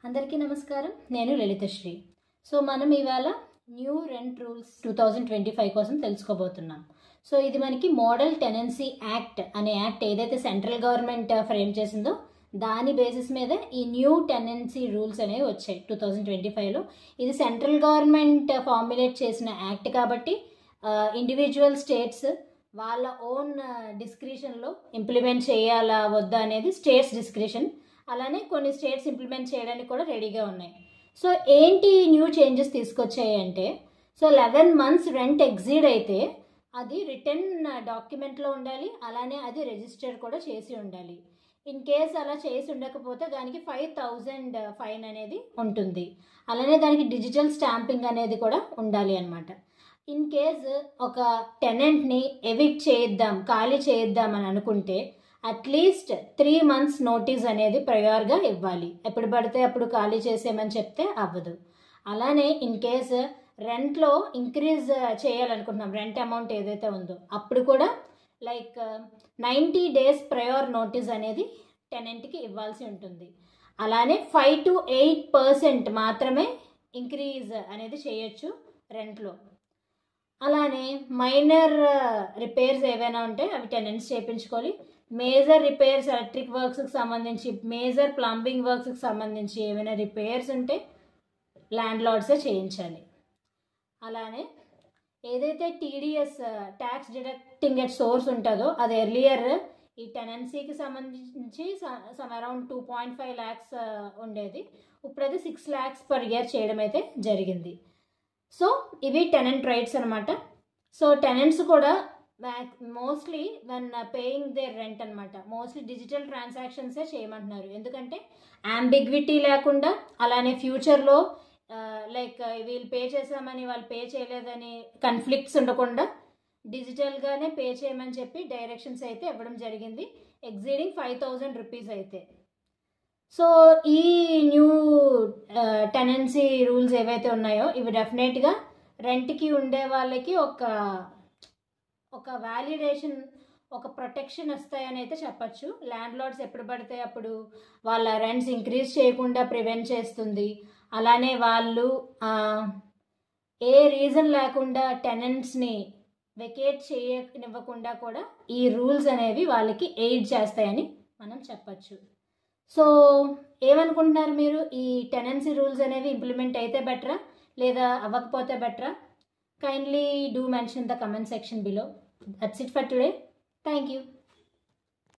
అందరికీ నమస్కారం. నేను లలితశ్రీ. సో మనం ఇవాళ న్యూ రెంట్ రూల్స్ 2025 కోసం తెలుసుకోబోతున్నాం. సో ఇది మనకి మోడల్ టెనెన్సీ యాక్ట్ అనే యాక్ట్ ఏదైతే సెంట్రల్ గవర్నమెంట్ ఫ్రేమ్ చేసిందో దాని బేసిస్ మీద ఈ న్యూ టెనెన్సీ రూల్స్ అనేవి వచ్చాయి 2025లో. ఇది సెంట్రల్ గవర్నమెంట్ ఫార్ములేట్ చేసిన యాక్ట్ కాబట్టి ఇండివిజువల్ స్టేట్స్ వాళ్ళ ఓన్ డిస్క్రిషన్లో ఇంప్లిమెంట్ చేయాలా వద్దా అనేది స్టేట్స్ డిస్క్రిషన్. అలానే కొన్ని స్టేట్స్ ఇంప్లిమెంట్ చేయడానికి కూడా రెడీగా ఉన్నాయి. సో ఏంటి న్యూ చేంజెస్ తీసుకొచ్చాయి అంటే, సో 11 months రెంట్ ఎగ్జీడ్ అయితే అది రిటర్న్ డాక్యుమెంట్లో ఉండాలి, అలానే అది రిజిస్టర్ కూడా చేసి ఉండాలి. ఇన్ కేస్ అలా చేసి ఉండకపోతే దానికి 5,000 ఫైన్ అనేది ఉంటుంది. అలానే దానికి డిజిటల్ స్టాంపింగ్ అనేది కూడా ఉండాలి అన్నమాట. ఇన్ కేస్ ఒక టెనెంట్ని ఎవిక్ట్ చేయిద్దాం, ఖాళీ చేయిద్దాం అని అనుకుంటే అట్లీస్ట్ 3 months నోటీస్ అనేది ప్రయర్గా ఇవ్వాలి. ఎప్పుడు పడితే అప్పుడు ఖాళీ చేసేయమని చెప్తే అవ్వదు. అలానే ఇన్ కేస్ రెంట్లో ఇంక్రీజ్ చేయాలనుకుంటున్నాం, రెంట్ అమౌంట్ ఏదైతే ఉందో అప్పుడు కూడా లైక్ 90 days ప్రయర్ నోటీస్ అనేది టెనెంట్కి ఇవ్వాల్సి ఉంటుంది. అలానే 5 to 8% మాత్రమే ఇంక్రీజ్ అనేది చేయొచ్చు రెంట్లో. అలానే మైనర్ రిపేర్స్ ఏవైనా ఉంటే అవి టెనెంట్స్ చేయించుకోవాలి. మేజర్ రిపేర్స్, ఎలక్ట్రిక్ వర్క్స్కి సంబంధించి, మేజర్ ప్లంబింగ్ వర్క్స్కి సంబంధించి ఏమైనా రిపేర్స్ ఉంటే ల్యాండ్ లార్డ్సే చేయించాలి. అలానే ఏదైతే TDS tax deducting at source ఉంటుందో అది ఎర్లియర్ ఈ టెనెన్సీకి సంబంధించి సమ్ అరౌండ్ 2.5 lakhs ఉండేది. ఇప్పుడు అది 6 lakhs per year చేయడం అయితే జరిగింది. సో ఇవి టెనెంట్ రైట్స్ అనమాట. సో టెనెంట్స్ కూడా mostly when paying their rent అనమాట మోస్ట్లీ డిజిటల్ ట్రాన్సాక్షన్సే చేయమంటున్నారు. ఎందుకంటే అంబిగ్విటీ లేకుండా, అలానే ఫ్యూచర్లో లైక్ వీళ్ళు పే చేసామని వాళ్ళు పే చేయలేదని కన్ఫ్లిక్ట్స్ ఉండకుండా డిజిటల్గానే పే చేయమని చెప్పి డైరెక్షన్స్ అయితే ఇవ్వడం జరిగింది, ఎగ్జీడింగ్ 5,000 rupees అయితే. సో ఈ న్యూ టెనెన్సీ రూల్స్ ఏవైతే ఉన్నాయో ఇవి డెఫినెట్గా రెంట్కి ఉండే వాళ్ళకి ఒక వ్యాలిడేషన్, ఒక ప్రొటెక్షన్ వస్తాయని అయితే చెప్పచ్చు. ల్యాండ్ లార్డ్స్ ఎప్పుడు పడితే అప్పుడు వాళ్ళ రెంట్స్ ఇంక్రీజ్ చేయకుండా ప్రివెంట్ చేస్తుంది. అలానే వాళ్ళు ఏ రీజన్ లేకుండా టెనెంట్స్ని వెకేట్ చేయనివ్వకుండా కూడా ఈ రూల్స్ అనేవి వాళ్ళకి ఎయిడ్ చేస్తాయని మనం చెప్పచ్చు. సో ఏమనుకుంటున్నారు మీరు? ఈ టెనెన్సీ రూల్స్ అనేవి ఇంప్లిమెంట్ అయితే బెటరా లేదా అవ్వకపోతే బెటరా? Kindly do mention in the comment section below. That's it for today. Thank you.